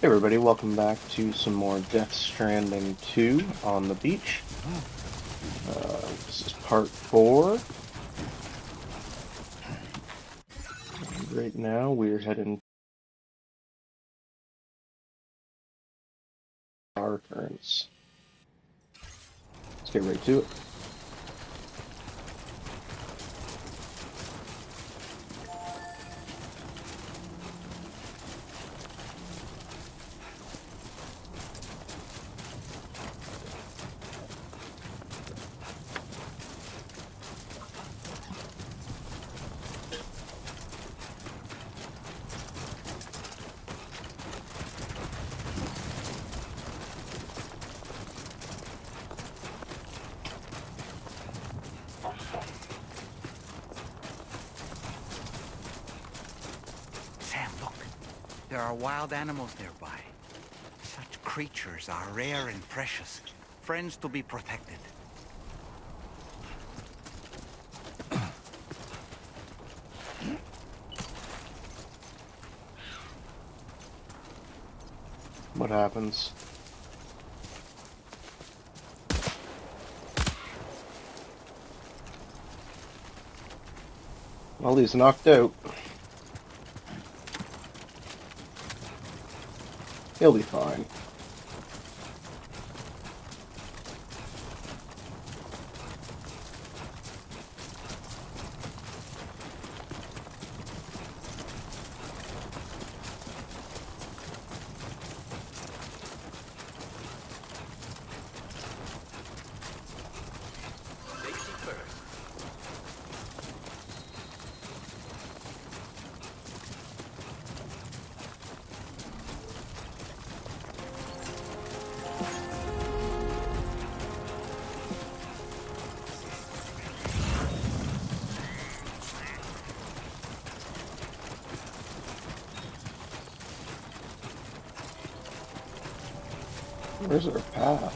Hey everybody, welcome back to some more Death Stranding 2 on the beach. This is part 4. And right now we're heading to our currents. Let's get right to it. Sam, look. There are wild animals nearby. Such creatures are rare and precious. Friends to be protected. What happens? Well, he's knocked out. He'll be fine. Safety first. Where's our path?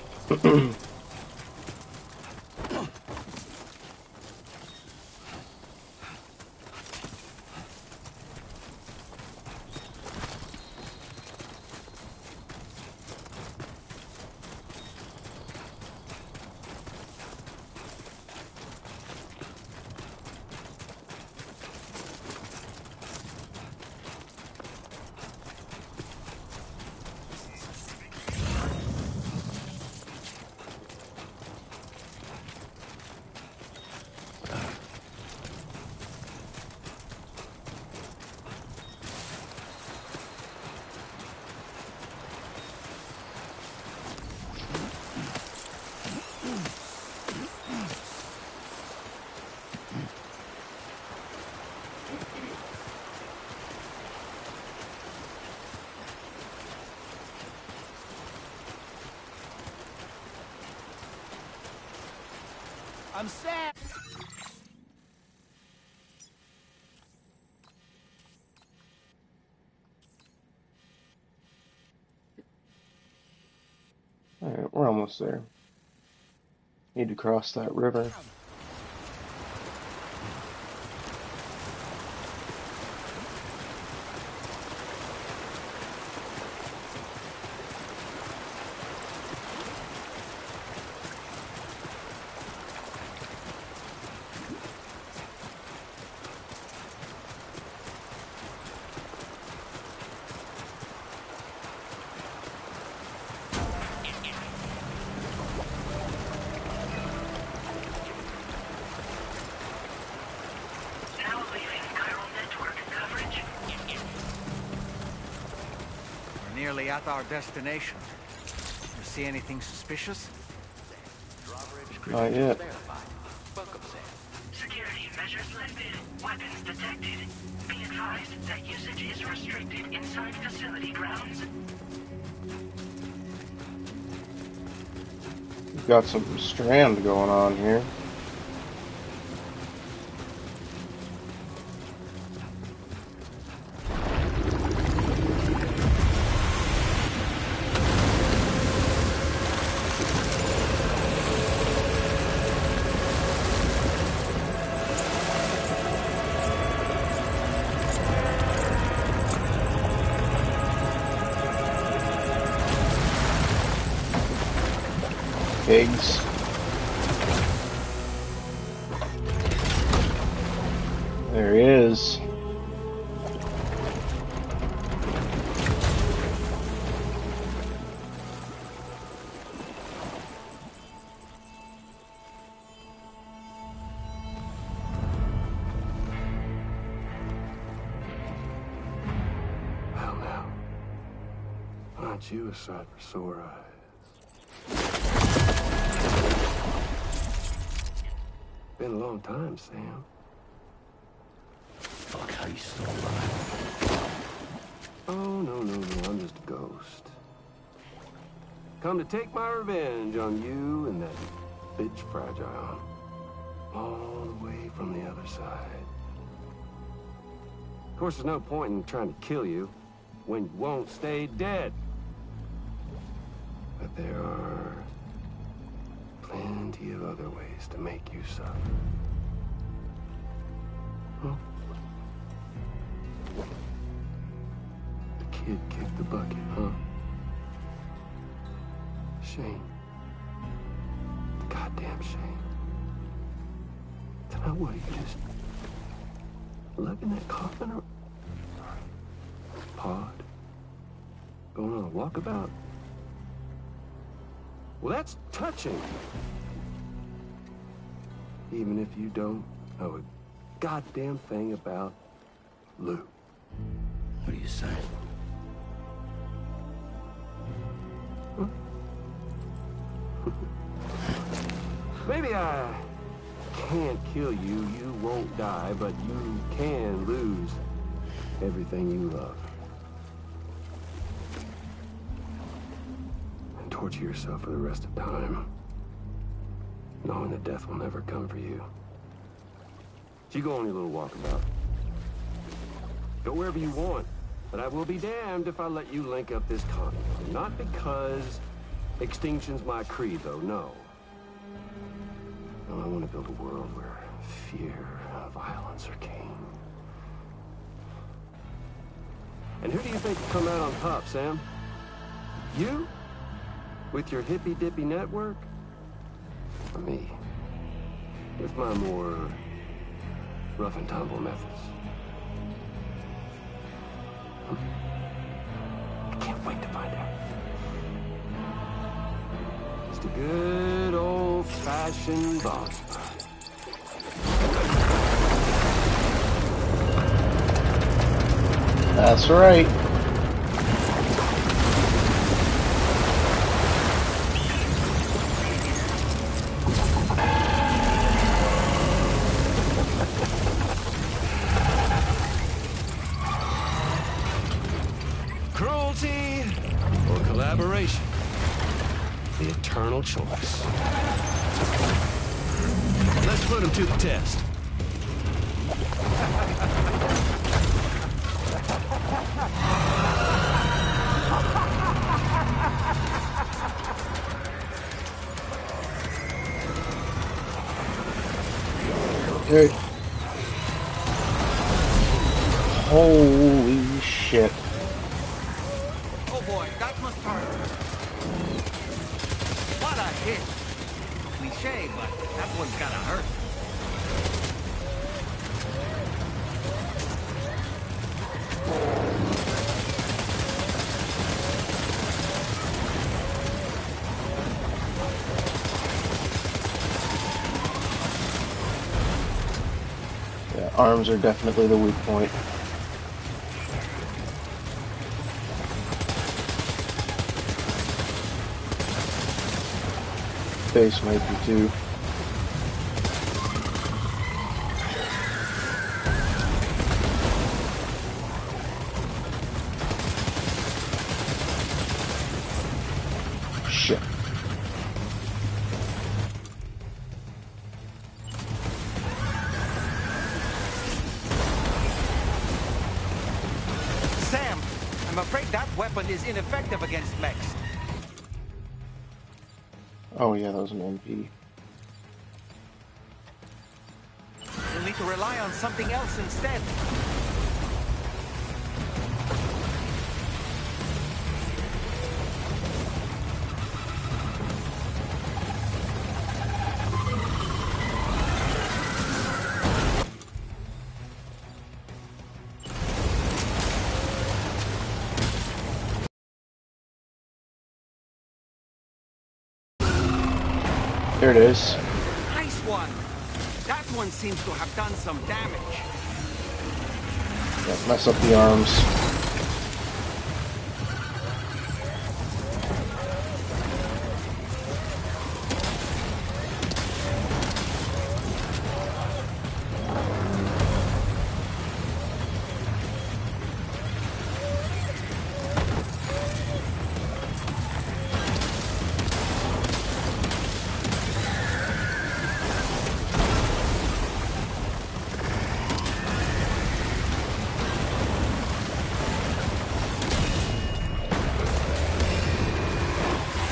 I'm Sam! Alright, we're almost there. Need to cross that river. We're nearly at our destination. You see anything suspicious? Not yet. Welcome, Sam. Security measures lifted. Weapons detected. Be advised that usage is restricted inside facility grounds. We've got some strand going on here. pigs. There he is. Well, now, aren't you a sight for sore eyes? Been a long time, Sam. Fuck, how you still alive? Oh, no, I'm just a ghost. Come to take my revenge on you and that bitch Fragile. All the way from the other side. Of course, there's no point in trying to kill you when you won't stay dead. But there are plenty of other ways to make you suffer. Huh? The kid kicked the bucket, huh? Shame. Goddamn shame. Then what, you just lugging that coffin or pod? Going on a walkabout? Well, that's touching. Even if you don't know a goddamn thing about Lou. What are you saying? Huh? Maybe I can't kill you, you won't die, but you can lose everything you love. And torture yourself for the rest of time, knowing that death will never come for you. So you go on your little walkabout. Go wherever you want, but I will be damned if I let you link up this continent. Not because extinction's my creed, though, no. No, I want to build a world where fear and violence are king. And who do you think will come out on top, Sam? You? With your hippy-dippy network? Or me? With my more rough and tumble methods? I can't wait to find out. Just a good old-fashioned boss fight. That's right. Cruelty or collaboration? The eternal choice. Let's put him to the test. Dude. Holy shit. Oh boy, that must hurt. What a hit. Cliche, but that one's gotta hurt. Yeah, arms are definitely the weak point. Face might be too. Shit. Sam, I'm afraid that weapon is ineffective against mechs. Oh yeah, that was an MP. You'll need to rely on something else instead. There it is. Nice one! That one seems to have done some damage. Yeah, mess up the arms.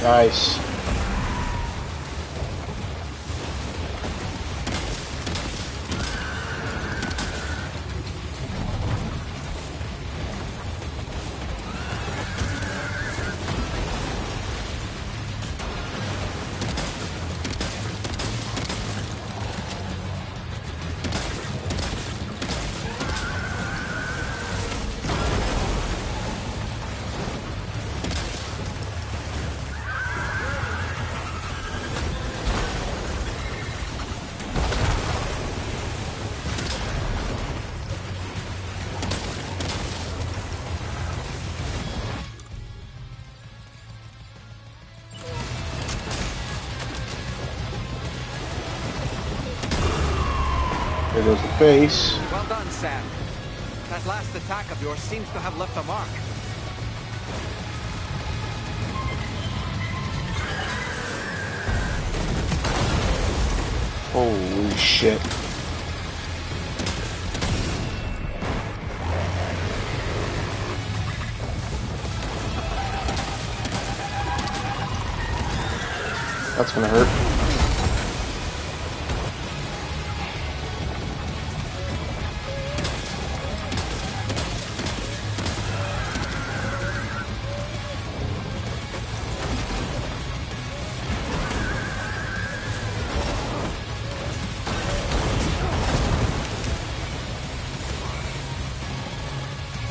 Nice. There goes the face. Well done, Sam. That last attack of yours seems to have left a mark. Holy shit. That's gonna hurt.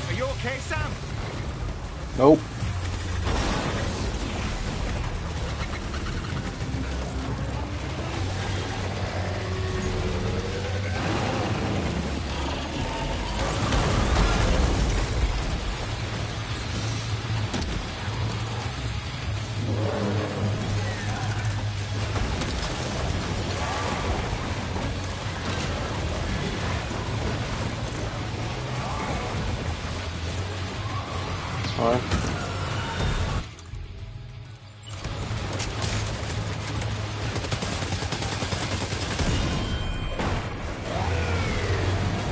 Are you okay, Sam? Nope. It's fine.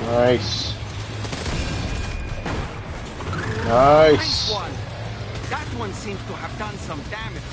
Nice. Nice Nice. one! That one seems to have done some damage.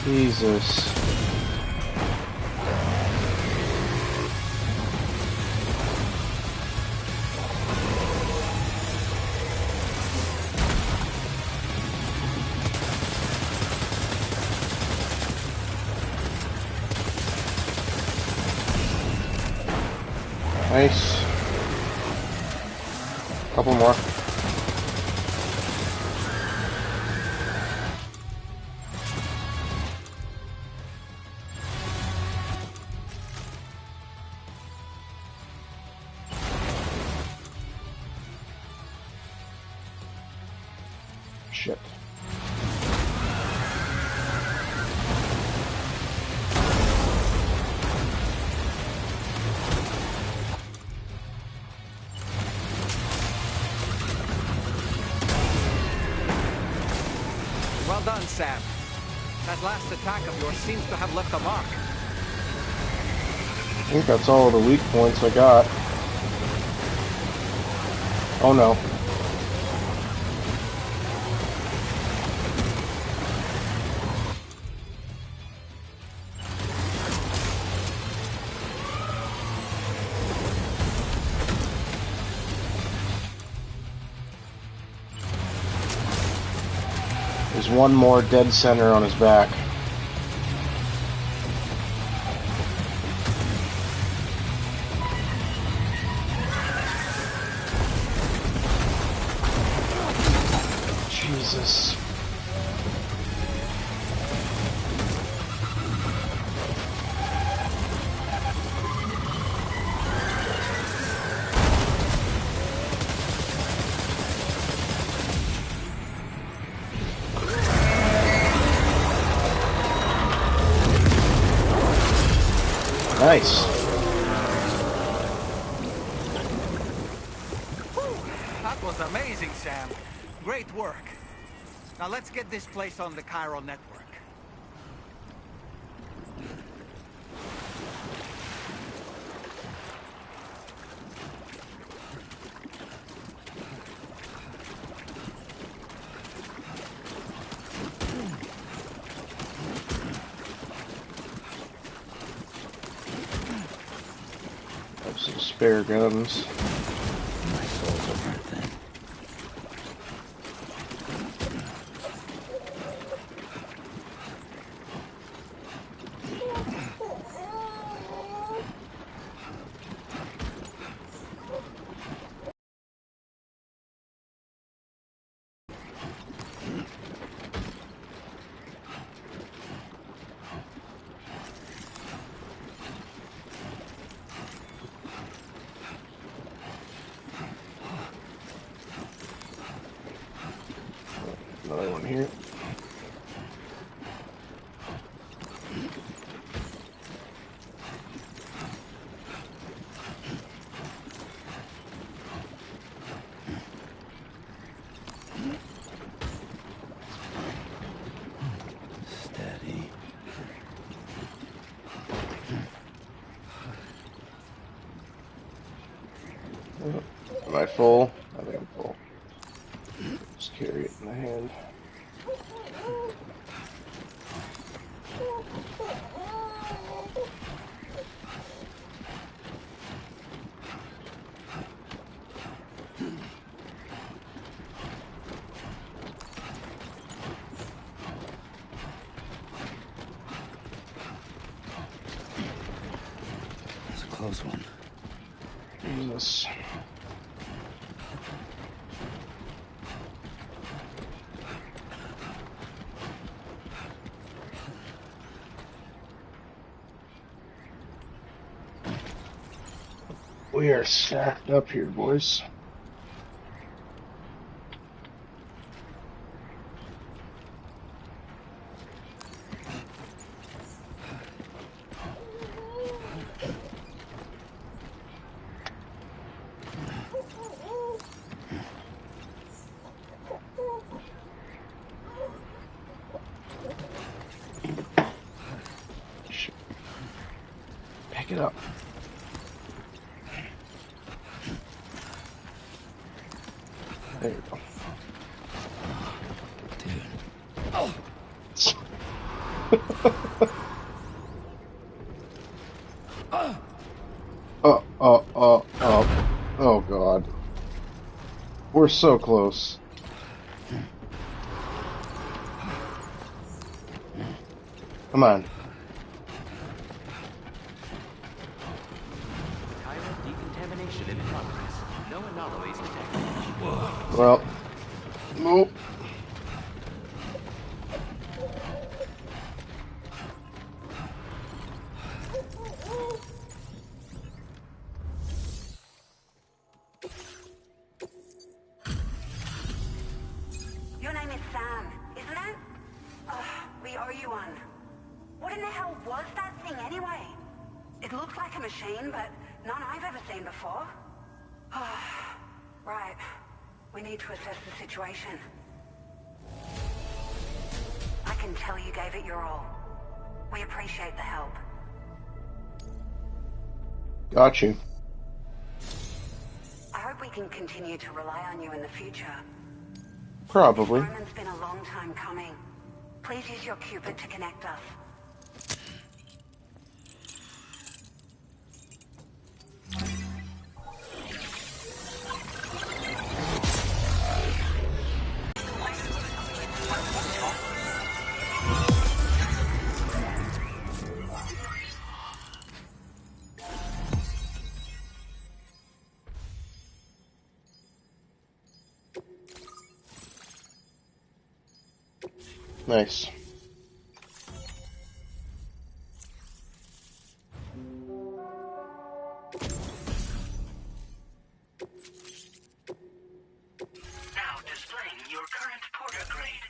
Jesus. Nice. Couple more. Shit. Well done, Sam. That last attack of yours seems to have left a mark. I think that's all the weak points I got. Oh no. There's one more dead center on his back. Jesus. Nice. That was amazing, Sam. Great work. Now let's get this place on the chiral network. Have some spare guns. My soul's a hard thing. Another one here. Steady. Am I full? I think I'm full. Just carry it in the hand. That's a close one. Jesus. We are stacked up here, boys. Pick it up. There you go. Dude. Oh God. We're so close. Come on. Chiral decontamination in progress. No anomalies detected. Well, nope. Your name is Sam, isn't it? We owe you one. What in the hell was that thing anyway? It looked like a machine, but none I've ever seen before. Right. We need to assess the situation. I can tell you gave it your all. We appreciate the help. Got you. I hope hope we can continue to rely on you in the future. Probably. This moment's been a long time coming. Please use your Cupid to connect us. Nice. Now displaying your current porter grade.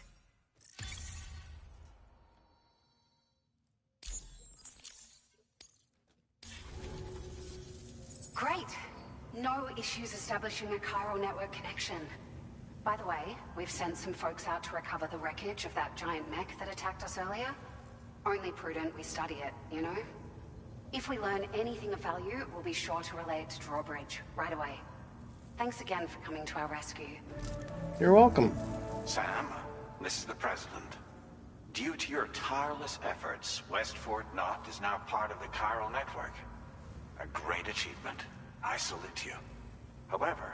Great. No issues establishing a chiral network connection. By the way, we've sent some folks out to recover the wreckage of that giant mech that attacked us earlier. Only prudent we study it, you know? If we learn anything of value, we'll be sure to relay it to Drawbridge right away. Thanks again for coming to our rescue. You're welcome. Sam, this is the President. Due to your tireless efforts, West Fort Knot is now part of the chiral network. A great achievement. I salute you. However,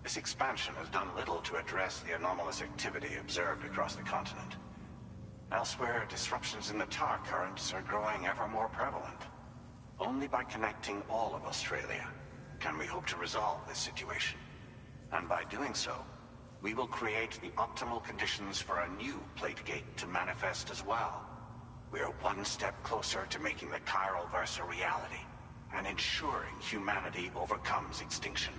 this expansion has done little to address the anomalous activity observed across the continent. Elsewhere, disruptions in the tar currents are growing ever more prevalent. Only by connecting all of Australia can we hope to resolve this situation. And by doing so, we will create the optimal conditions for a new Plategate to manifest as well. We are one step closer to making the chiral verse a reality, and ensuring humanity overcomes extinction.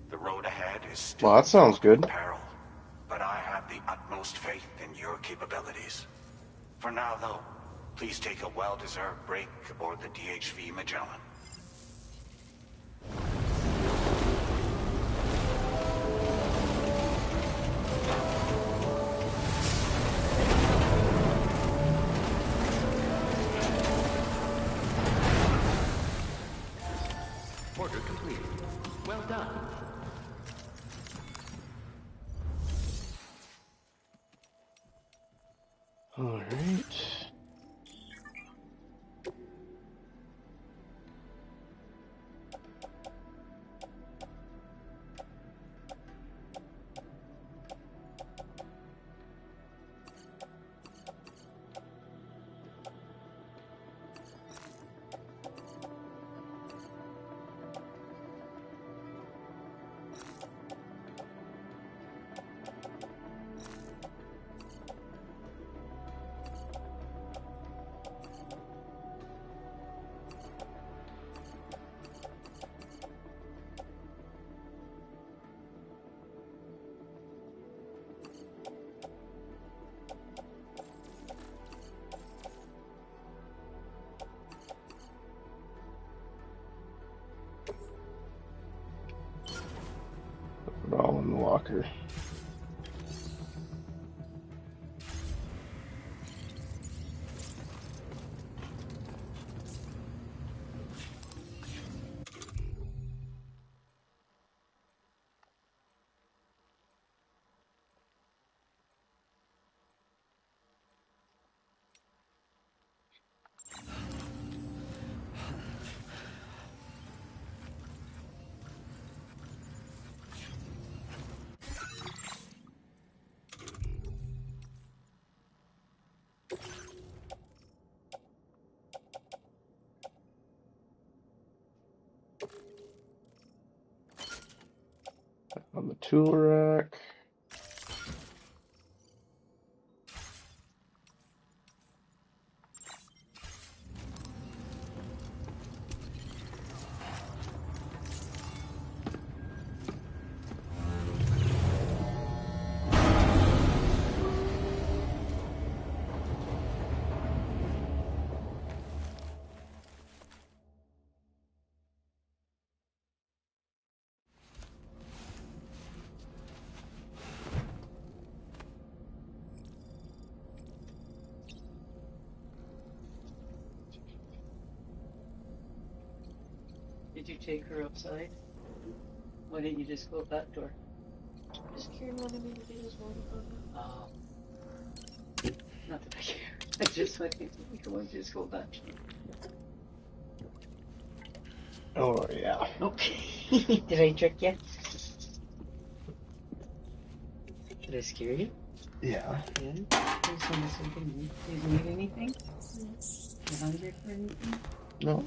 The road ahead is still Well, that sounds good. peril, but I have the utmost faith in your capabilities. For now, though, please take a well-deserved break aboard the DHV Magellan. Order complete. Well done. All right. Put it all in the locker. On the tool rack. Did you take her outside? Why didn't you just close that door? Just Kieran wanted me to do his one. Oh. Not that I care. I just wanted to just hold that door. Oh, yeah. Okay. Did I trick you? Did I scare you? Yeah. Yeah? I just wanted something. Do you need anything? You hungry for anything? No.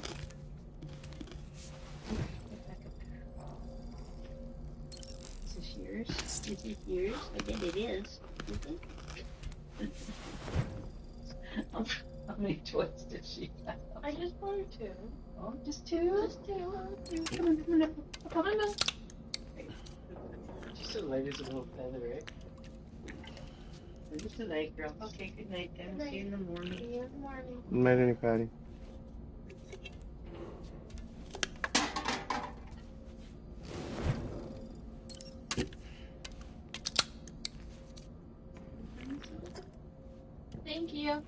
Get back up there. Is this yours? Is it yours? I bet it is. Is it? How many toys does she have? I just wanted two. Oh, just two? Just two. Come on, come on up. Come on up. She's so light as a little feather, right? You're just a light girl. Okay, good night then. See you in the morning. See you in the morning. Night, any Patty. Thank you.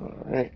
All right.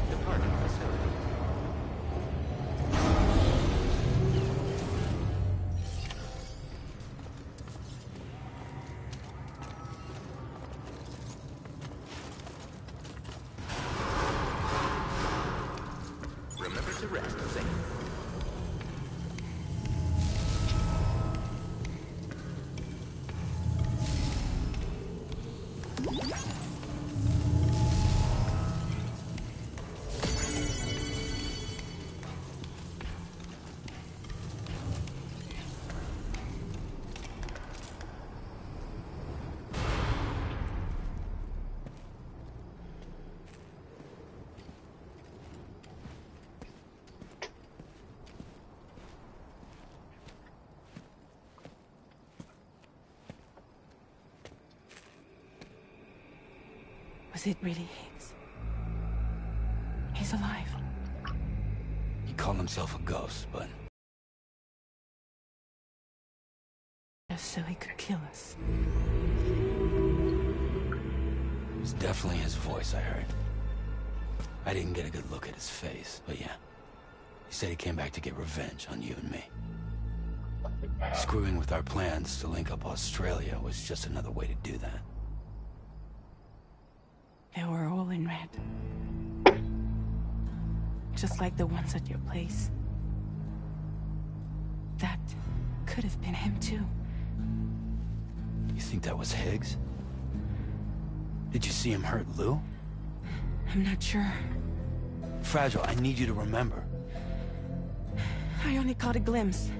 Departing facility. Remember to rest safe. Was it really Higgs? He's alive. He called himself a ghost, but Just so he could kill us. it was definitely his voice I heard. I didn't get a good look at his face, but yeah. He said he came back to get revenge on you and me. Screwing with our plans to link up Australia was just another way to do that. They were all in red. Just like the ones at your place. That could have been him too. You think that was Higgs? Did you see him hurt Lou? I'm not sure. Fragile, I need you to remember. I only caught a glimpse.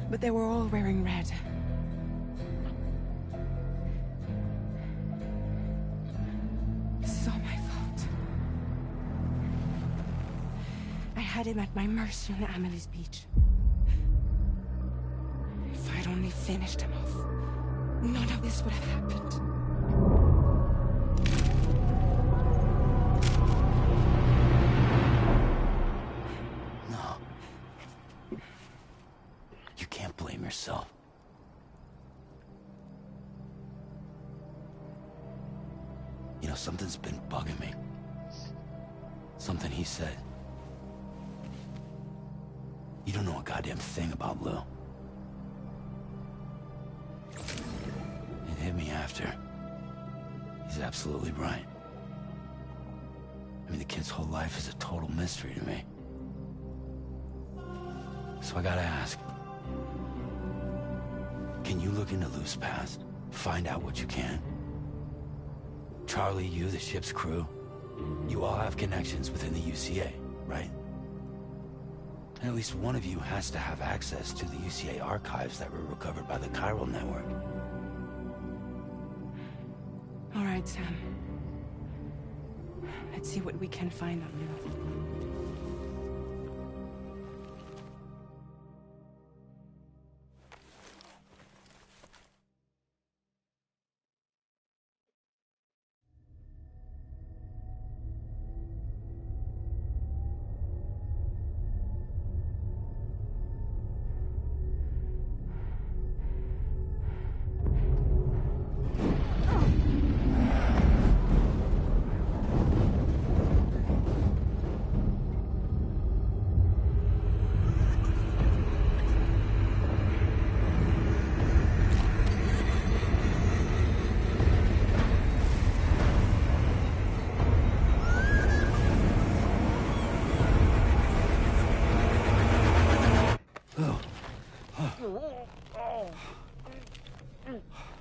But they were all wearing red. This is all my fault. I had him at my mercy on Amelie's beach. If I'd only finished him off, none of this would have happened. No. You can't blame yourself. You know, something's been bugging me. Something he said. You don't know a goddamn thing about Lou. It hit me after. He's absolutely right. I mean, the kid's whole life is a total mystery to me. So I gotta ask, Can you look into Loose Past? Find out what you can. Charlie, you, the ship's crew, you all have connections within the UCA, right? At least one of you has to have access to the UCA archives that were recovered by the Chiral Network. All right, Sam. Let's see what we can find on you.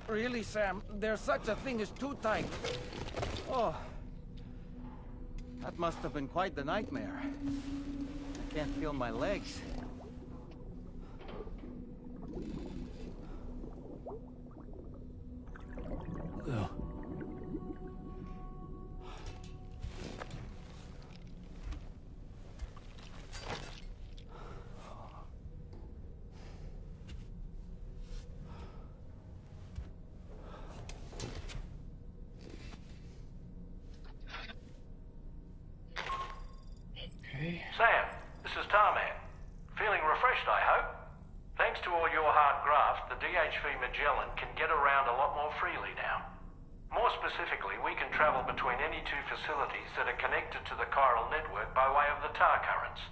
Really, Sam, there's such a thing as too tight. Oh. That must have been quite the nightmare. I can't feel my legs. Ugh. Sam, this is Tarman. Feeling refreshed, I hope? Thanks to all your hard graft, the DHV Magellan can get around a lot more freely now. More specifically, we can travel between any two facilities that are connected to the chiral network by way of the tar currents.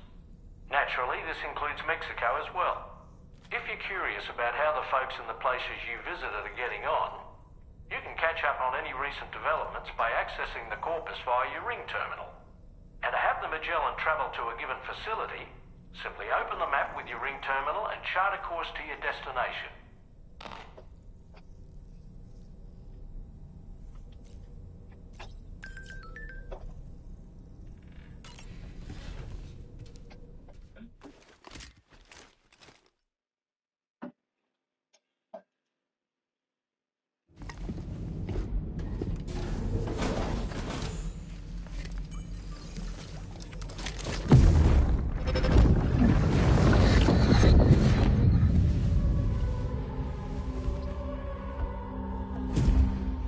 Naturally, this includes Mexico as well. If you're curious about how the folks in the places you visited are getting on, you can catch up on any recent developments by accessing the Corpus via your ring terminal. And to have the Magellan travel to a given facility, simply open the map with your ring terminal and chart a course to your destination.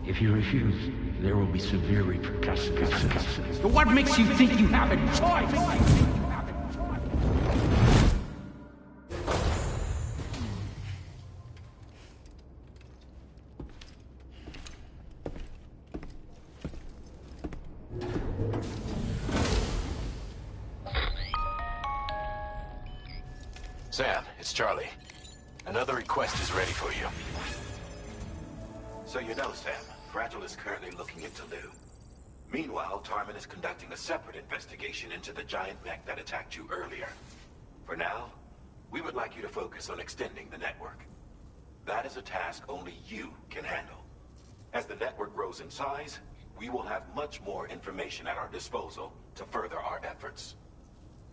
If you refuse, there will be severe repercussions. But what makes you think you have a choice? Sam, it's Charlie. Another request is ready for you. So you know, Sam, Fragile is currently looking into Lou. Meanwhile, Tarman is conducting a separate investigation into the giant mech that attacked you earlier. For now, we would like you to focus on extending the network. That is a task only you can handle. As the network grows in size, we will have much more information at our disposal to further our efforts.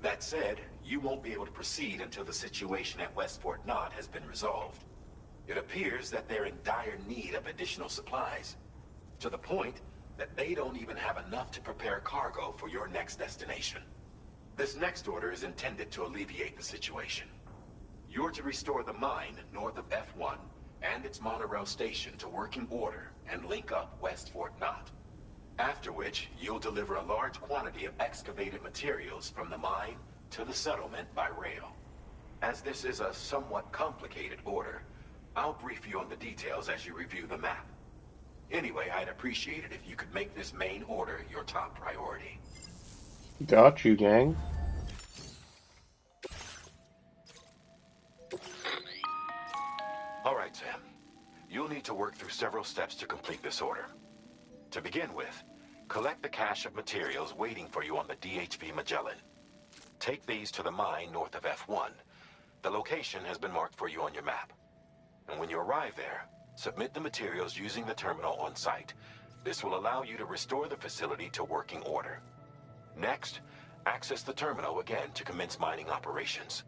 That said, you won't be able to proceed until the situation at West Fort Knott has been resolved. It appears that they're in dire need of additional supplies, to the point that they don't even have enough to prepare cargo for your next destination. This next order is intended to alleviate the situation. You're to restore the mine north of F1 and its monorail station to working order and link up West Fort Knott. After which, you'll deliver a large quantity of excavated materials from the mine to the settlement by rail. As this is a somewhat complicated order, I'll brief you on the details as you review the map. Anyway, I'd appreciate it if you could make this main order your top priority. Got you, gang. All right, Sam. You'll need to work through several steps to complete this order. To begin with, collect the cache of materials waiting for you on the DHV Magellan. Take these to the mine north of F1, The location has been marked for you on your map. And when you arrive there, submit the materials using the terminal on site. This will allow you to restore the facility to working order. Next, access the terminal again to commence mining operations.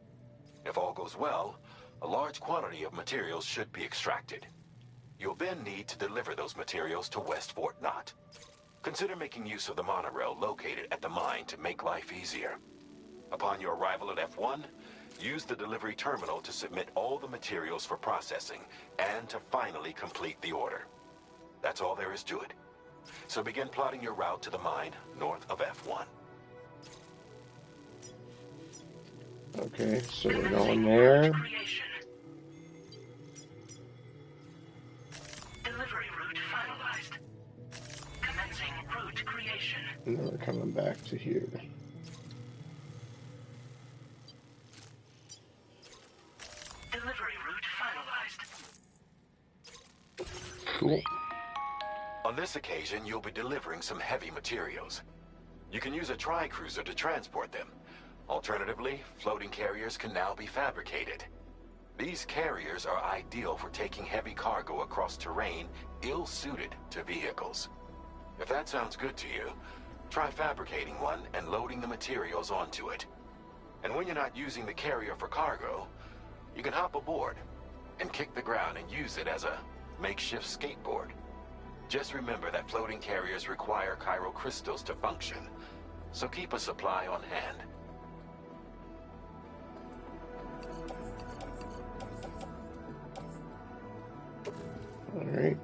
If all goes well, a large quantity of materials should be extracted. You'll then need to deliver those materials to West Fort Knott. Consider making use of the monorail located at the mine to make life easier. Upon your arrival at F1, use the delivery terminal to submit all the materials for processing and to finally complete the order. That's all there is to it. So begin plotting your route to the mine north of F1. Okay, so we're going there. Delivery route finalized. Commencing route creation. And then we're coming back to here. Delivery route finalized. Cool. On this occasion, you'll be delivering some heavy materials. You can use a tri-cruiser to transport them. Alternatively, floating carriers can now be fabricated. These carriers are ideal for taking heavy cargo across terrain ill-suited to vehicles. If that sounds good to you, try fabricating one and loading the materials onto it. And when you're not using the carrier for cargo, you can hop aboard and kick the ground and use it as a makeshift skateboard. Just remember that floating carriers require chiral crystals to function, so keep a supply on hand. All right.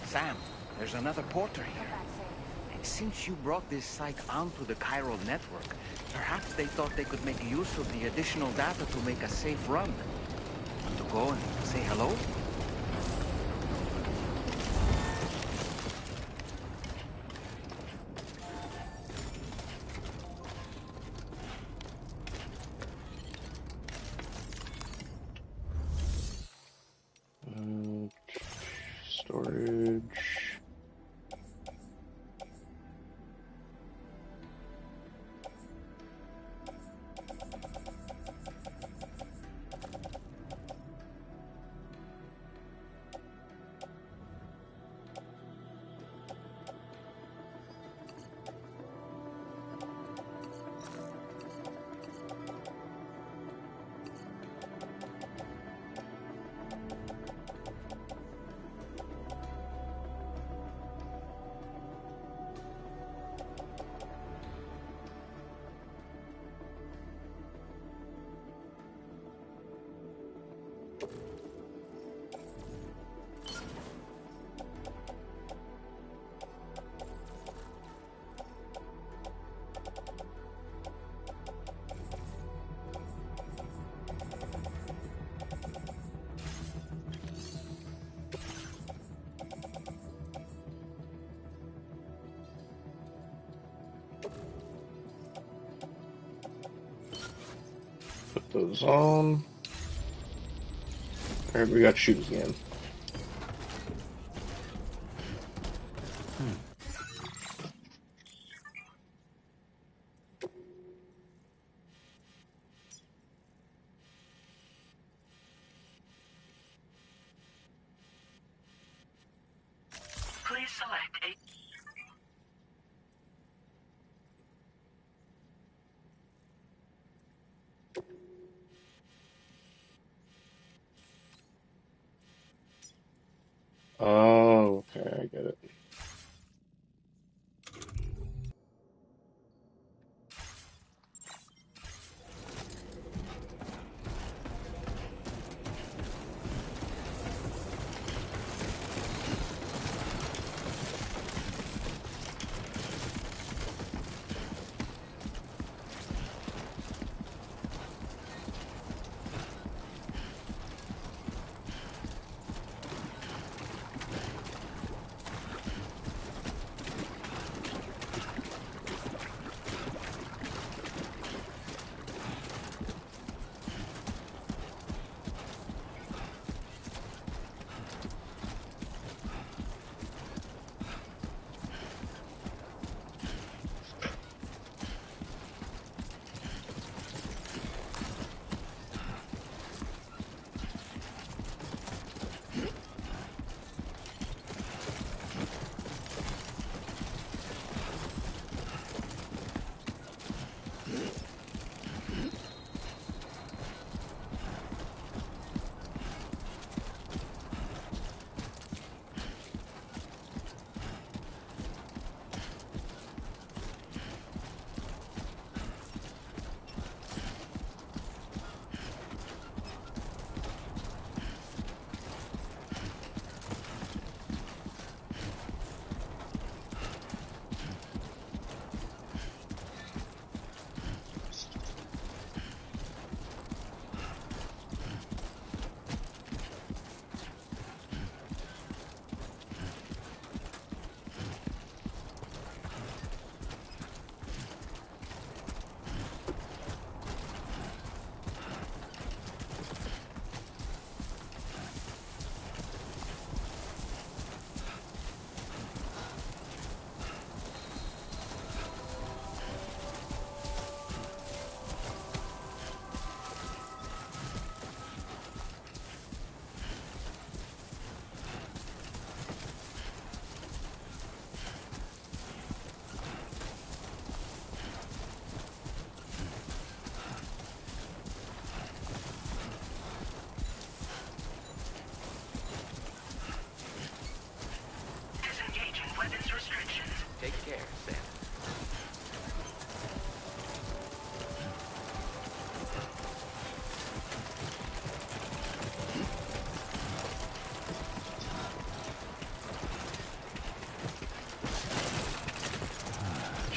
Sam, there's another porter here. Since you brought this site onto the chiral network, perhaps they thought they could make use of the additional data to make a safe run. Want to go and say hello? Storage. Put those on. Alright, we got shoes again. Please select a... Oh, okay, I get it.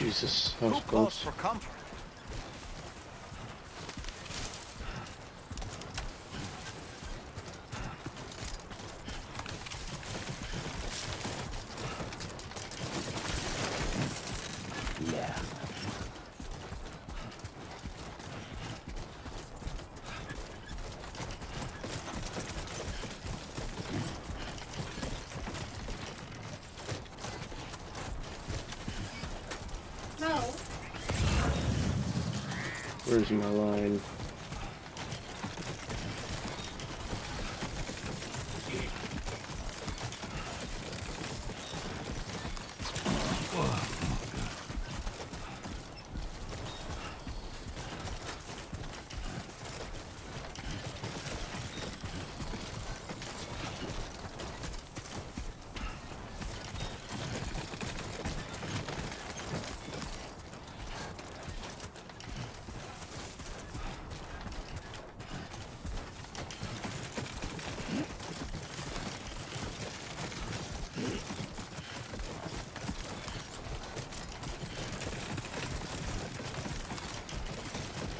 Jesus, that was Too close close. for comfort. Yeah. No. Where's my line?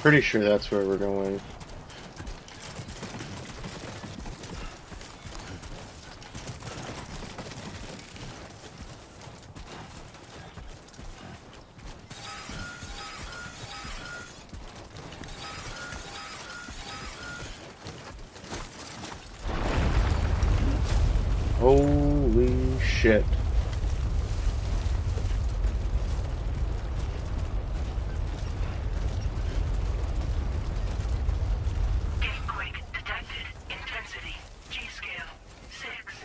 Pretty sure that's where we're going. Holy shit. Gamequake detected. Intensity. G-scale. 6.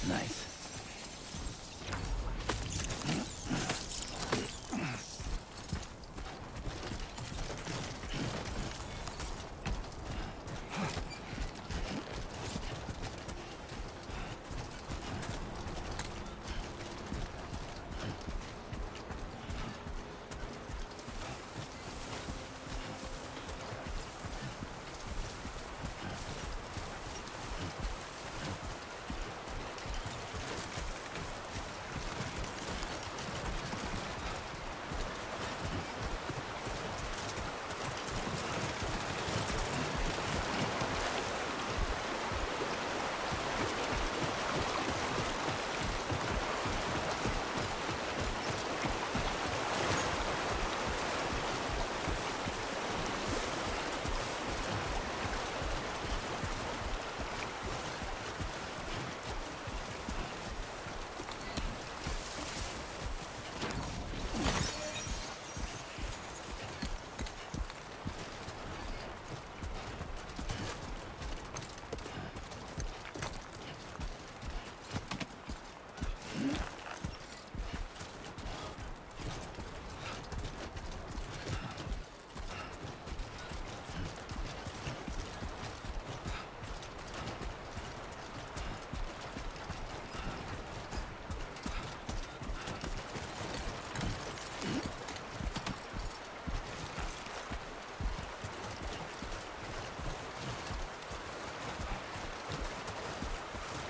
Nice.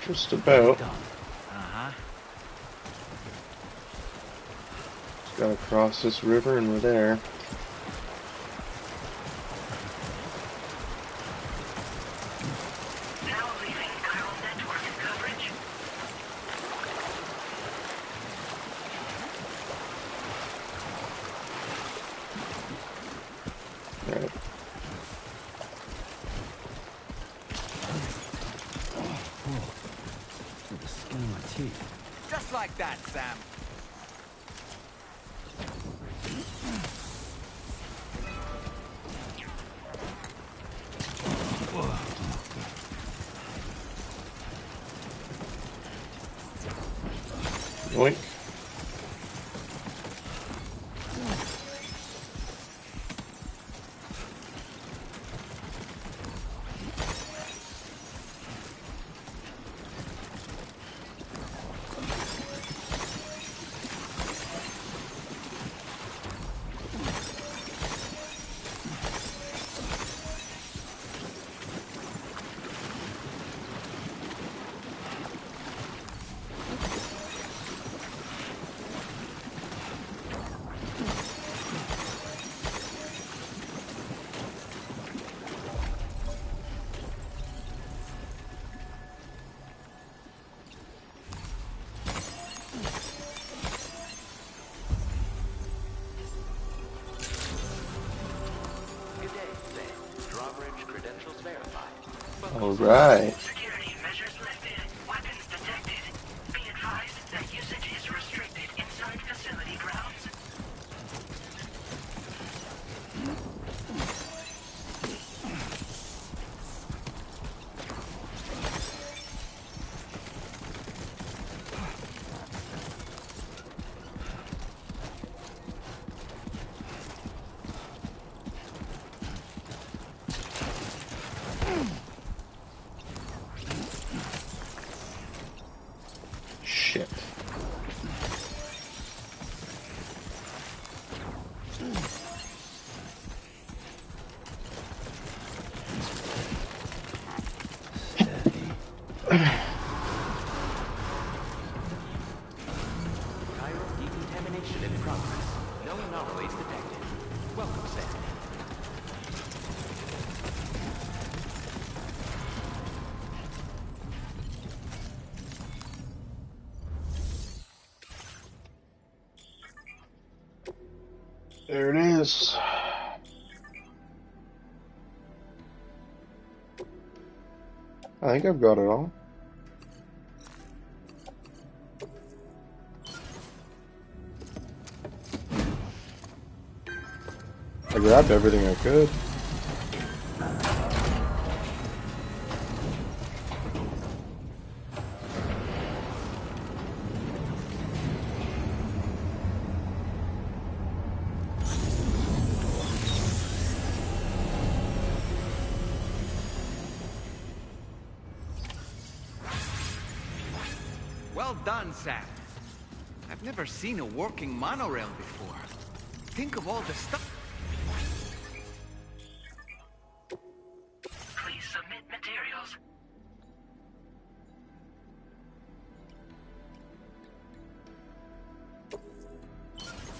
Just about. Uh-huh. Just gotta cross this river and we're there. Now leaving chiral network coverage. Alright. Through the skin of my teeth. Just like that, Sam. Yoink. right. Security measures lifted. Weapons detected. Be advised that usage is restricted inside facility grounds. Shit. Chiral decontamination in progress. No anomalies detected. Welcome, Sam. There it is. I think I've got it all. I grabbed everything I could. Well done, Sam. I've never seen a working monorail before. Think of all the stuff. Please submit materials.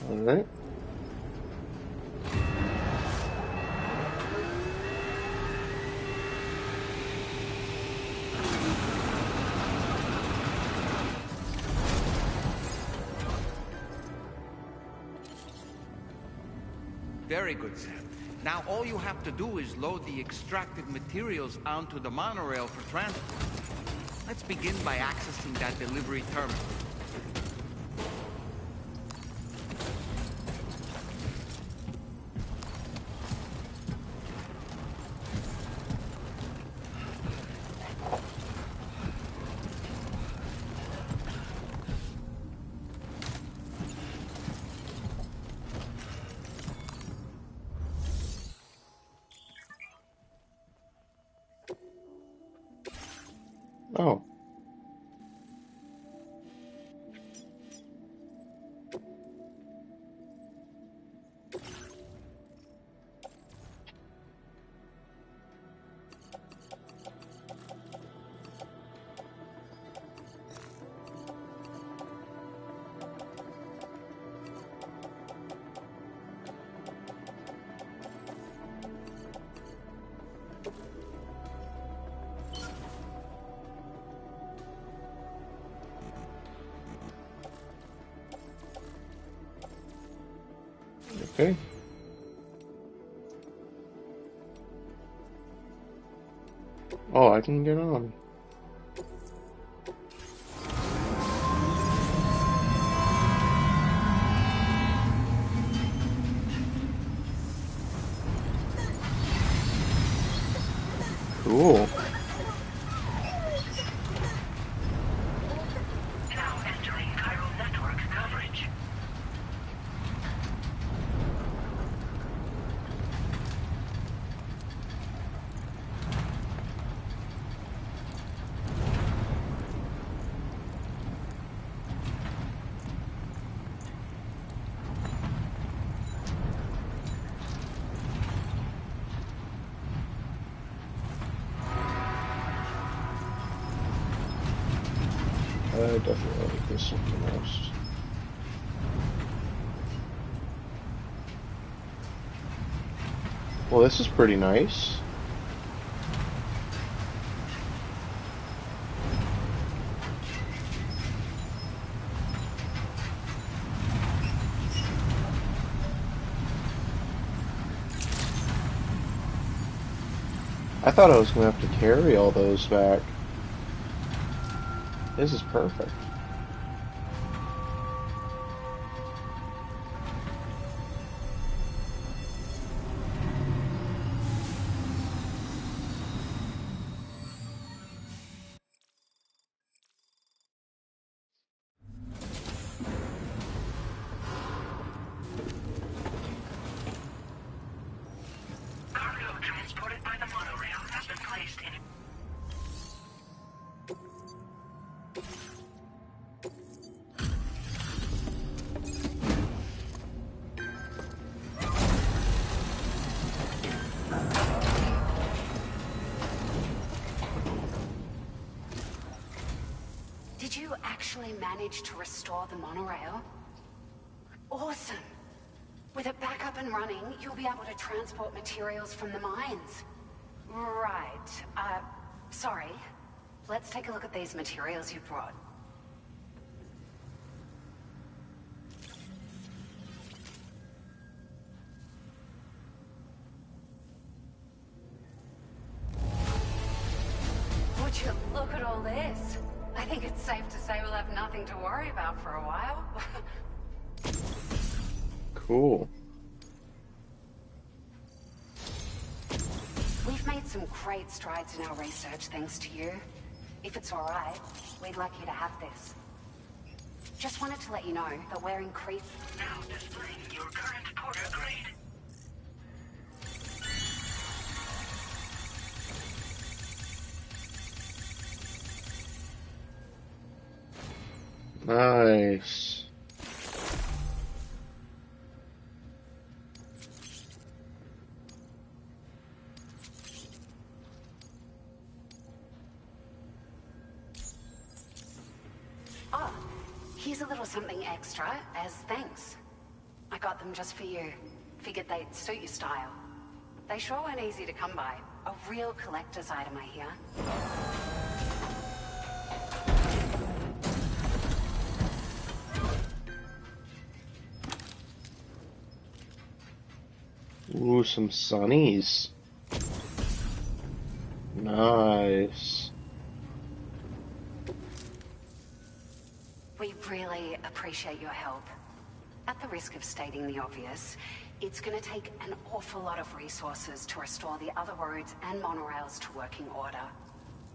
All right. Very good, Sam. Now all you have to do is load the extracted materials onto the monorail for transport. Let's begin by accessing that delivery terminal. Oh. Okay. Oh, I can get on. Cool. Now entering chiral network coverage. I definitely like this one the most. Well, this is pretty nice. I thought I was going to have to carry all those back. This is perfect. Cargo transported by the monorail has been placed in. Did you actually manage to restore the monorail? Awesome! With it back up and running, you'll be able to transport materials from the mines. Right. Sorry. Let's take a look at these materials you brought. Would you look at all this? I think it's safe to say we'll have nothing to worry about for a while. Cool. We've made some great strides in our research thanks to you. If it's all right, we'd like you to have this. Just wanted to let you know that we're increasing... Now displaying your current porter grade. Nice. Oh, here's a little something extra as thanks. I got them just for you. Figured they'd suit your style. They sure weren't easy to come by. A real collector's item, I hear. Ooh, some sunnies. Nice. We really appreciate your help. At the risk of stating the obvious, it's going to take an awful lot of resources to restore the other roads and monorails to working order.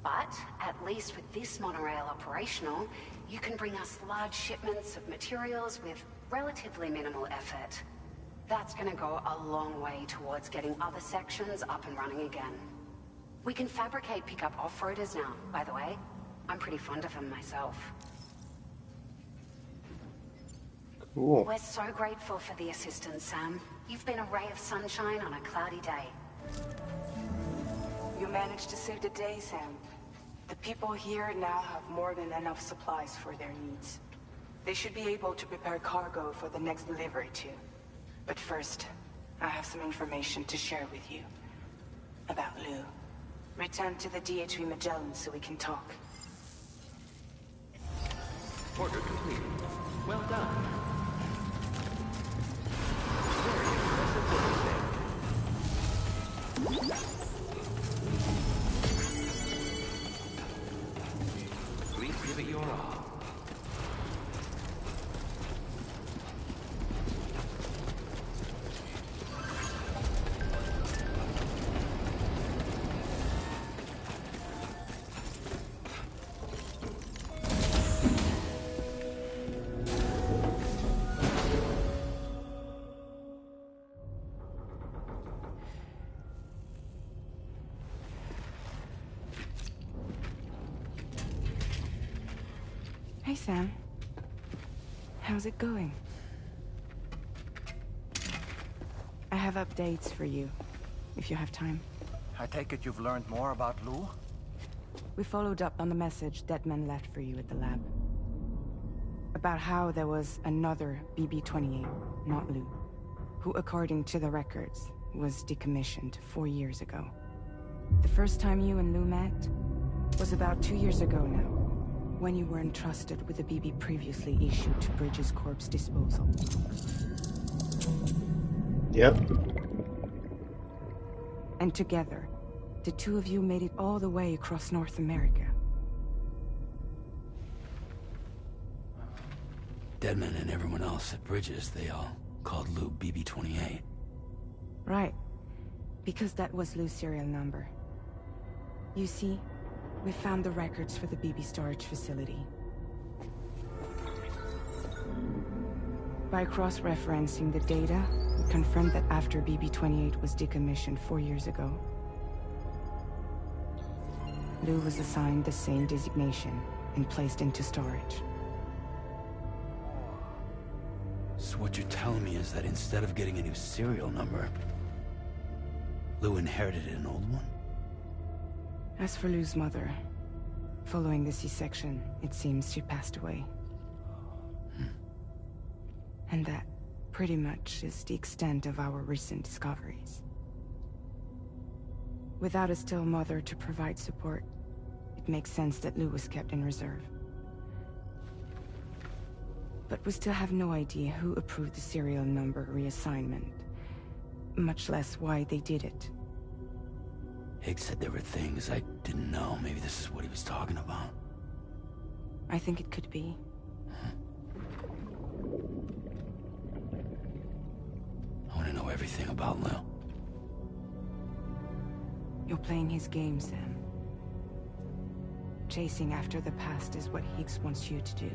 But at least with this monorail operational, you can bring us large shipments of materials with relatively minimal effort. That's going to go a long way towards getting other sections up and running again. We can fabricate pickup off-roaders now, by the way. I'm pretty fond of them myself. Cool. We're so grateful for the assistance, Sam. You've been a ray of sunshine on a cloudy day. You managed to save the day, Sam. The people here now have more than enough supplies for their needs. They should be able to prepare cargo for the next delivery too. But first, I have some information to share with you. About Lou. Return to the DHV Magellan so we can talk. Order complete. Well done. Very impressive work there. Please give it your all. Hey, Sam. How's it going? I have updates for you, if you have time. I take it you've learned more about Lou? We followed up on the message Deadman left for you at the lab. About how there was another BB-28, not Lou, who, according to the records, was decommissioned 4 years ago. The first time you and Lou met was about 2 years ago now, when you were entrusted with the BB previously issued to Bridges Corp's disposal. Yep. And together, the two of you made it all the way across North America. Deadman and everyone else at Bridges, they all called Lou BB-28. Right. Because that was Lou's serial number. You see, we found the records for the BB storage facility. By cross-referencing the data, we confirmed that after BB-28 was decommissioned 4 years ago, Lou was assigned the same designation and placed into storage. So what you're telling me is that instead of getting a new serial number, Lou inherited an old one? As for Lou's mother, following the C-section, it seems she passed away. And that, pretty much, is the extent of our recent discoveries. Without a still mother to provide support, it makes sense that Lou was kept in reserve. But we still have no idea who approved the serial number reassignment, much less why they did it. Higgs said there were things I didn't know. Maybe this is what he was talking about. I think it could be. I want to know everything about Lou. You're playing his game, Sam. Chasing after the past is what Higgs wants you to do.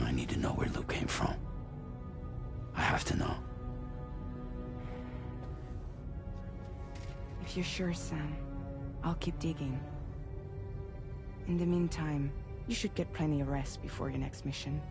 I need to know where Lou came from. I have to know. If you're sure, Sam, I'll keep digging. In the meantime, you should get plenty of rest before your next mission.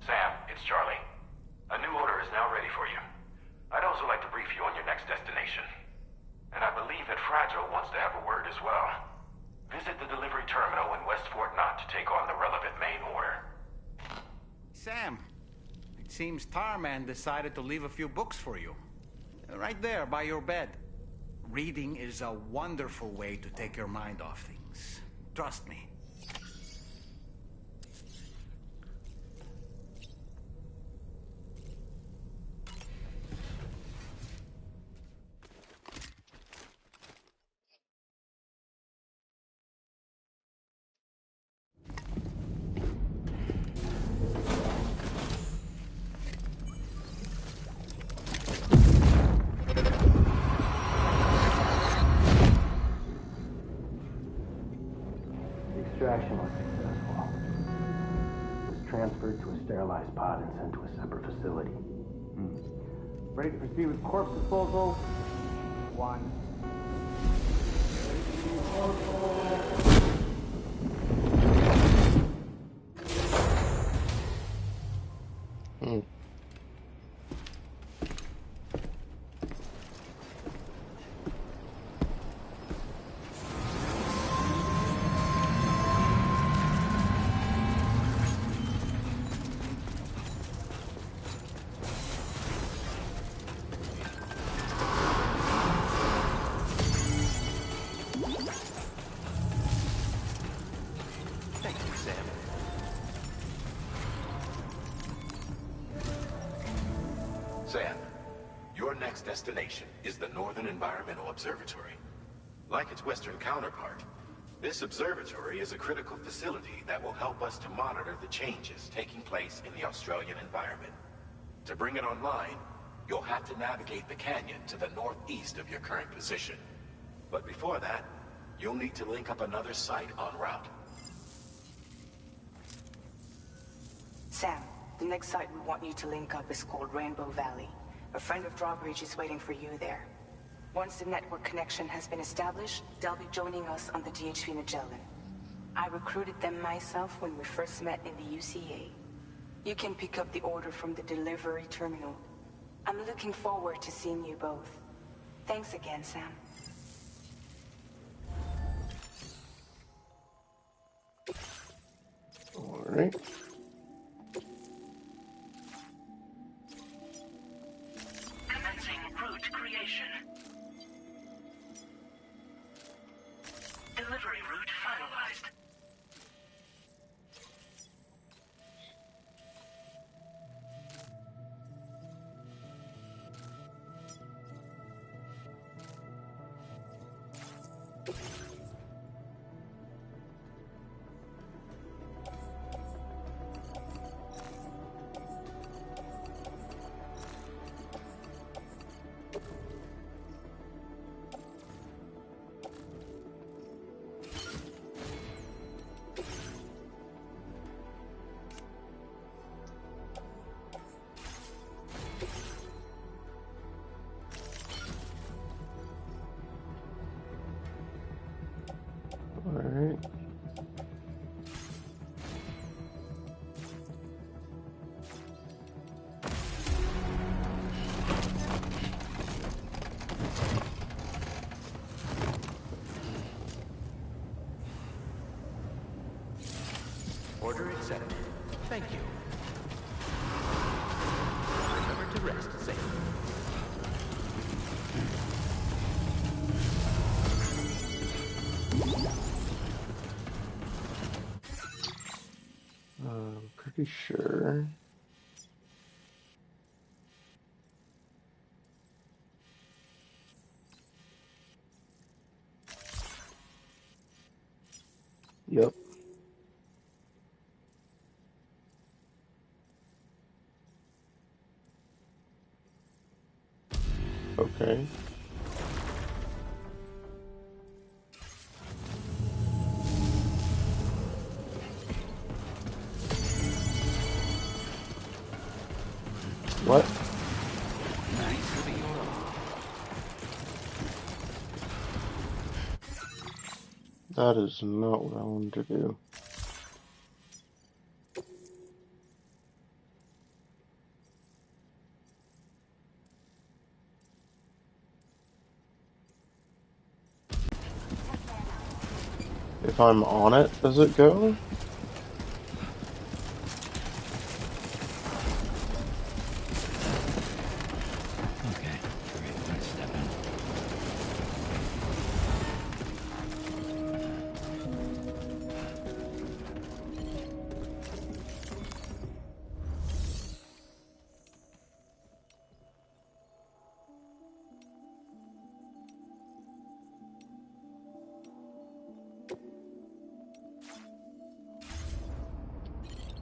Sam, it's Charlie. A new order is now ready for you. I'd also like to brief you on your next destination. And I believe that Fragile wants to have a word as well. Visit the delivery terminal in West Fort Knott to take on the relevant main order. Sam, it seems Tarman decided to leave a few books for you. Right there, by your bed. Reading is a wonderful way to take your mind off things. Trust me. Extraction was successful. It was transferred to a sterilized pod and sent to a separate facility. Ready to proceed with corpse disposal? 1. Thank you, Sam. Sam, your next destination is the Northern Environmental Observatory. Like its Western counterpart, this observatory is a critical facility that will help us to monitor the changes taking place in the Australian environment. To bring it online, You'll have to navigate the canyon to the northeast of your current position. But before that, you'll need to link up another site en route. Sam, the next site we want you to link up is called Rainbow Valley. A friend of Drawbridge is waiting for you there. Once the network connection has been established, they'll be joining us on the DHV Magellan. I recruited them myself when we first met in the UCA. You can pick up the order from the delivery terminal. I'm looking forward to seeing you both. Thanks again, Sam. All right. Commencing route creation. Delivery route finalized. All right. Order accepted. Thank you. Remember to rest safely. I'm pretty sure. Yep. Okay. What? That is not what I wanted to do. If I'm on it, does it go? Okay, great. Let's step in.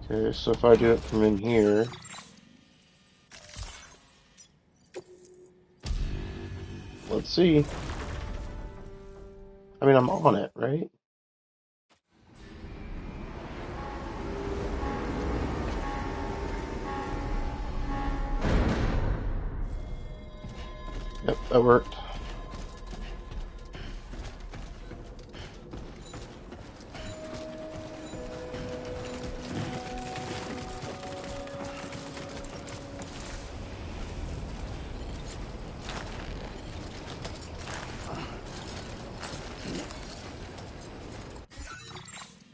Okay, so if I do it from in here, let's see. I mean, I'm on it, right? Yep, that worked.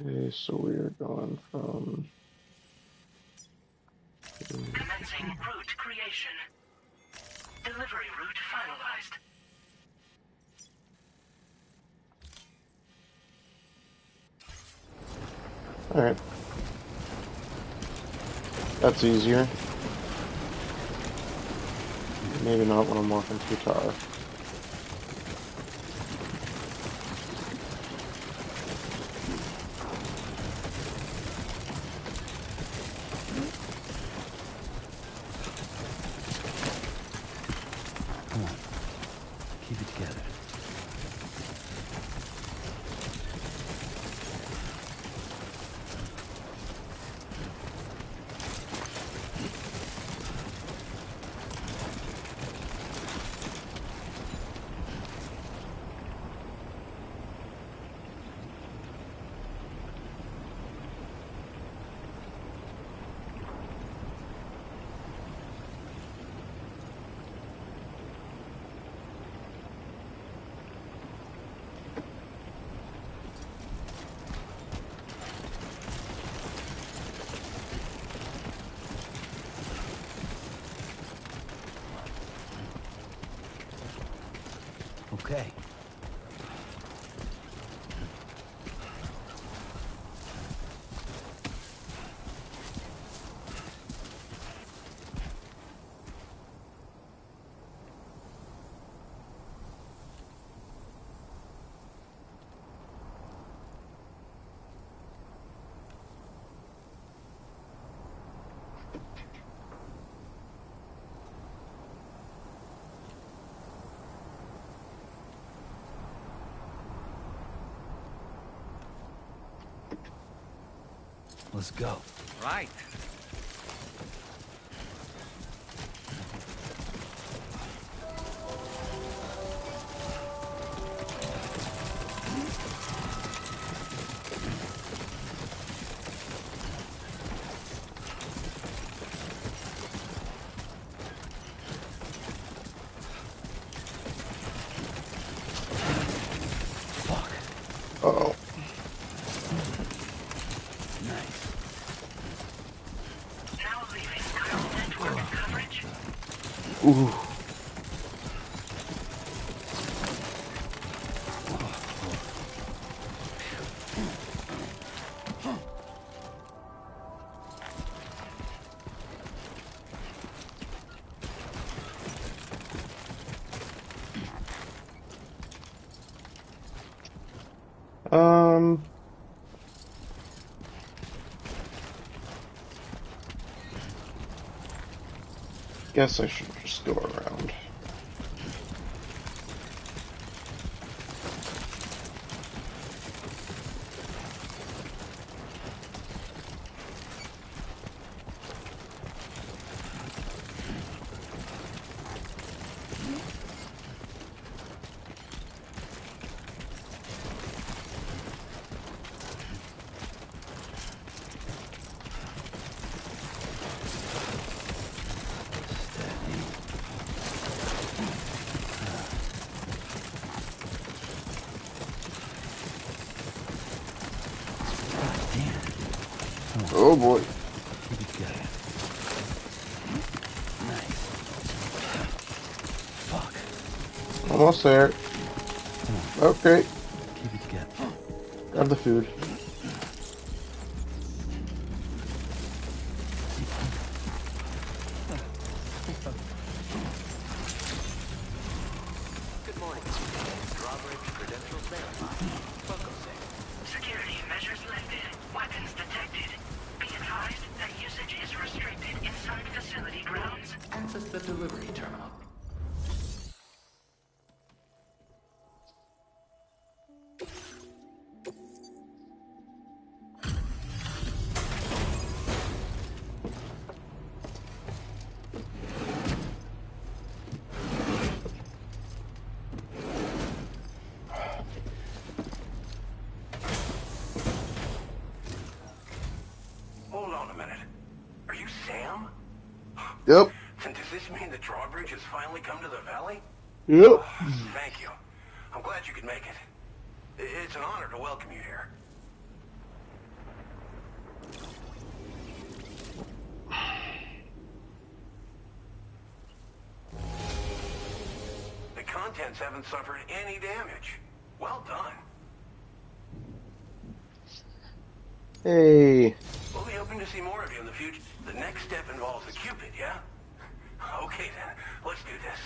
Okay, so we are going from... Commencing route creation. Delivery route finalized. Alright. That's easier. Maybe not when I'm walking through tar. Okay. Let's go. Right. Uh-oh. Now leaving Kyle network coverage. Ooh. Guess I should just go around. Oh boy. Keep it going. Nice. Fuck. Almost there. Okay. Keep it going. Grab the food. Good morning. Drawbridge credentials verified. Welcome, sir. Security measures lifted. Weapons detected. Be advised that usage is restricted inside facility grounds. Access the delivery terminal. Hold on a minute. Are you Sam? Yep. And does this mean the drawbridge has finally come to the valley? Yep. Thank you. I'm glad you could make it. It's an honor to welcome you here. The contents haven't suffered any damage. Well done. Hey. We'll be hoping to see more of you in the future. The next step involves a Cupid, yeah? Okay then, let's do this.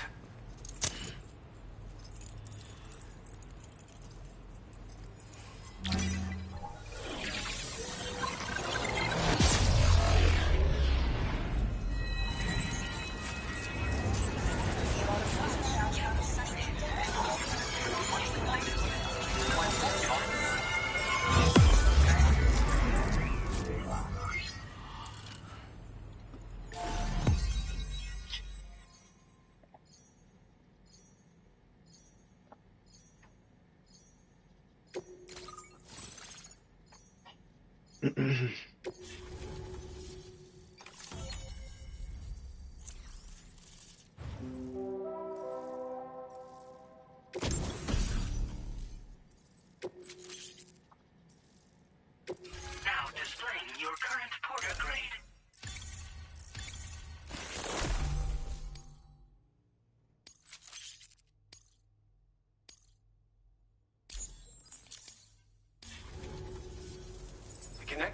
Now displaying your current porter grade.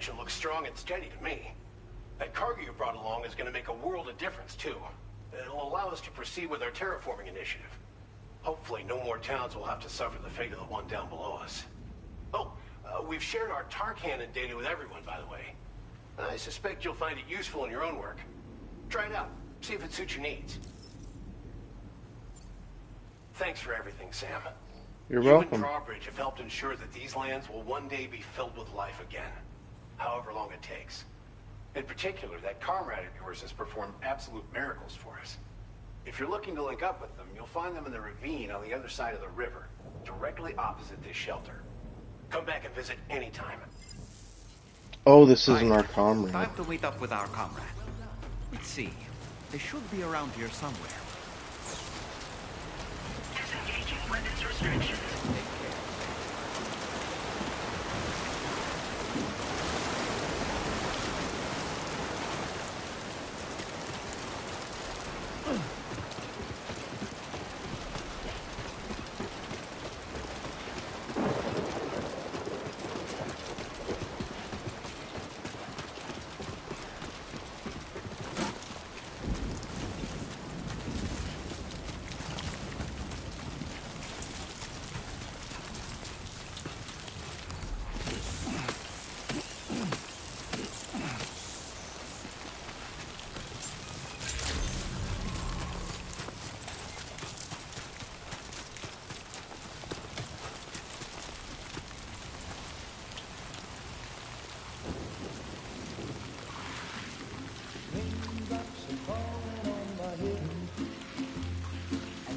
protection looks strong and steady to me. That cargo you brought along is going to make a world of difference, too. It'll allow us to proceed with our terraforming initiative. Hopefully no more towns will have to suffer the fate of the one down below us. Oh, we've shared our tar cannon data with everyone, by the way. I suspect you'll find it useful in your own work. Try it out. See if it suits your needs. Thanks for everything, Sam. You're You welcome. and Drawbridge have helped ensure that these lands will one day be filled with life again, however long it takes. In particular, that comrade of yours has performed absolute miracles for us. If you're looking to link up with them, you'll find them in the ravine on the other side of the river, directly opposite this shelter. Come back and visit anytime. Oh, this isn't our comrade. Time to meet up with our comrade. Let's see. They should be around here somewhere. Disengaging weapons restrictions.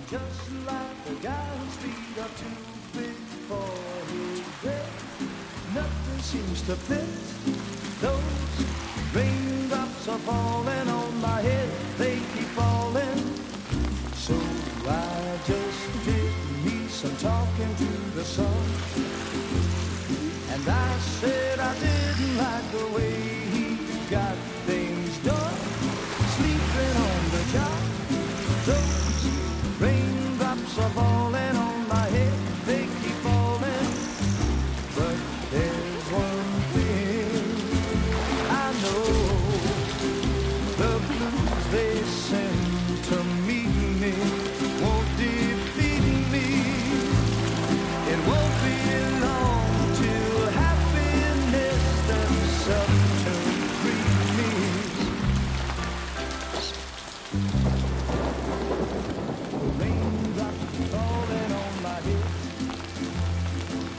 Just like the guy whose feet are too big for his bed, nothing seems to fit. Those raindrops are falling on my head, they keep falling. So I just did me some talking to the sun, and I said I didn't like the way he got things done, sleeping on the job. Those raindrops are falling on my head, they keep falling. But there's one thing I know, the blues they send to meet me won't defeat me. It won't be long till happiness themselves to greet me.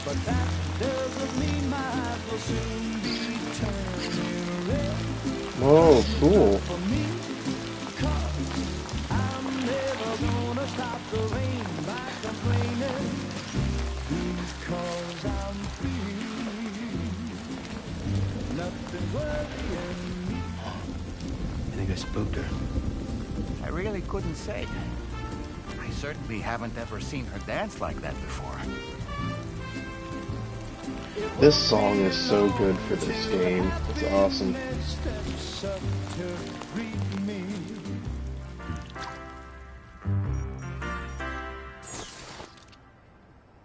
But that doesn't mean my eyes will soon be turning red. Whoa, cool. For me, 'cause I'm never gonna stop the rain by complaining, because I'm free. Nothing worrying me. I think I spooked her. I really couldn't say. I certainly haven't ever seen her dance like that before. This song is so good for this game. It's awesome.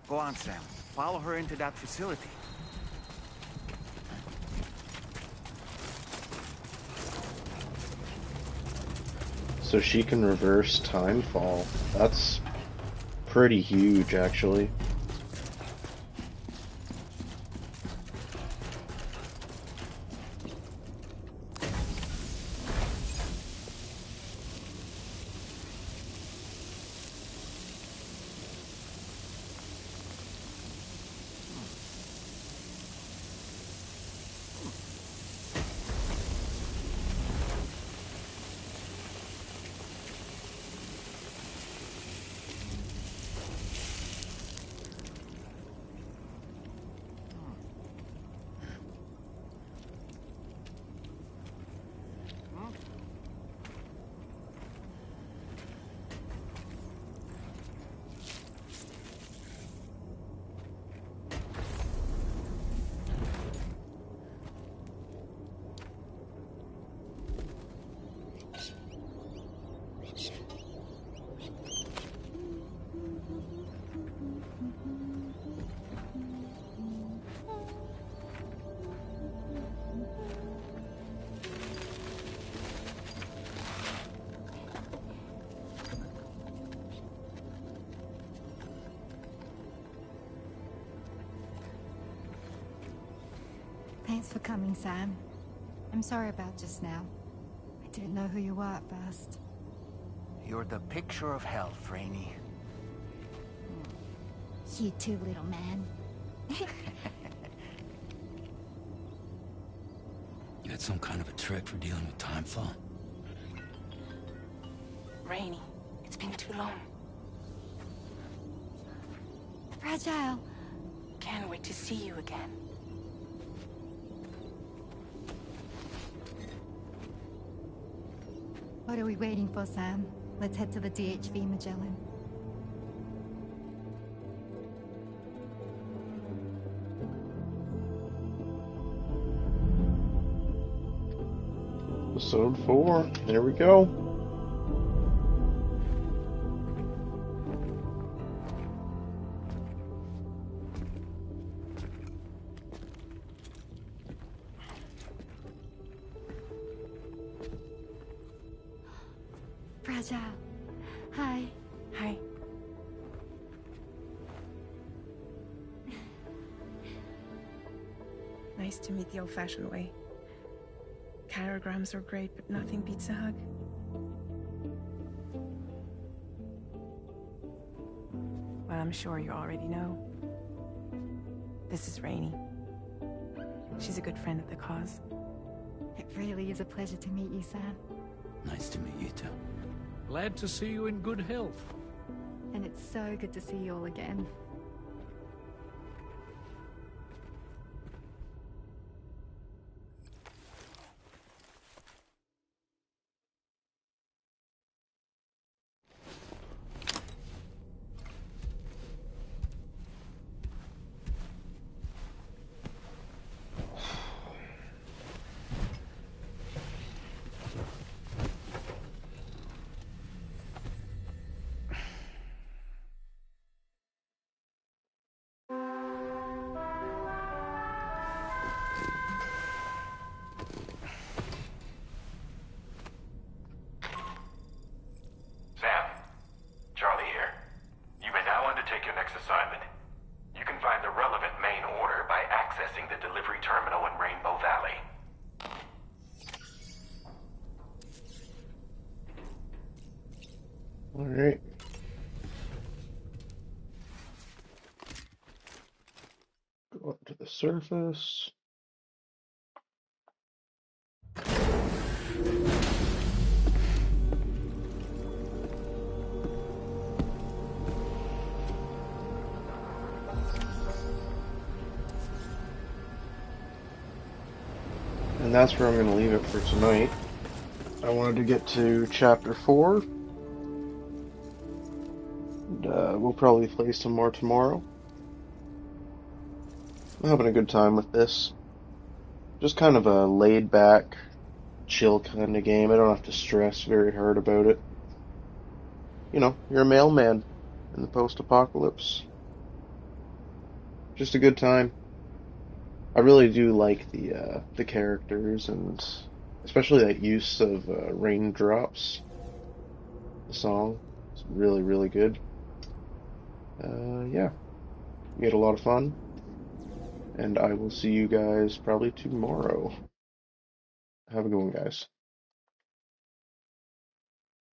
Go on, Sam. Follow her into that facility. So she can reverse time fall. That's pretty huge, actually. Thanks for coming, Sam. I'm sorry about just now. I didn't know who you were at first. You're the picture of health, Rainey. You too, little man. You got some kind of a trick for dealing with time fall? Rainey, it's been too long. Fragile. Can't wait to see you again. What are we waiting for, Sam? Let's head to the DHV Magellan. Episode 4. There we go. Fragile. Hi. Hi. Nice to meet the old-fashioned way. Carograms are great, but nothing beats a hug. Well, I'm sure you already know. This is Rainey. She's a good friend of the cause. It really is a pleasure to meet you, Sam. Nice to meet you too. Glad to see you in good health. And it's so good to see you all again. Sam, Charlie here. You may now undertake your next assignment. You can find the relevant main order by accessing the delivery terminal in Rainbow Valley. All right. Go up to the surface. And that's where I'm going to leave it for tonight. I wanted to get to chapter 4. And, we'll probably play some more tomorrow. I'm having a good time with this. Just kind of a laid-back, chill kind of game. I don't have to stress very hard about it. You know, you're a mailman in the post-apocalypse. Just a good time. I really do like the characters, and especially that use of raindrops. The song is really, really good. Yeah, we had a lot of fun, and I will see you guys probably tomorrow. Have a good one, guys.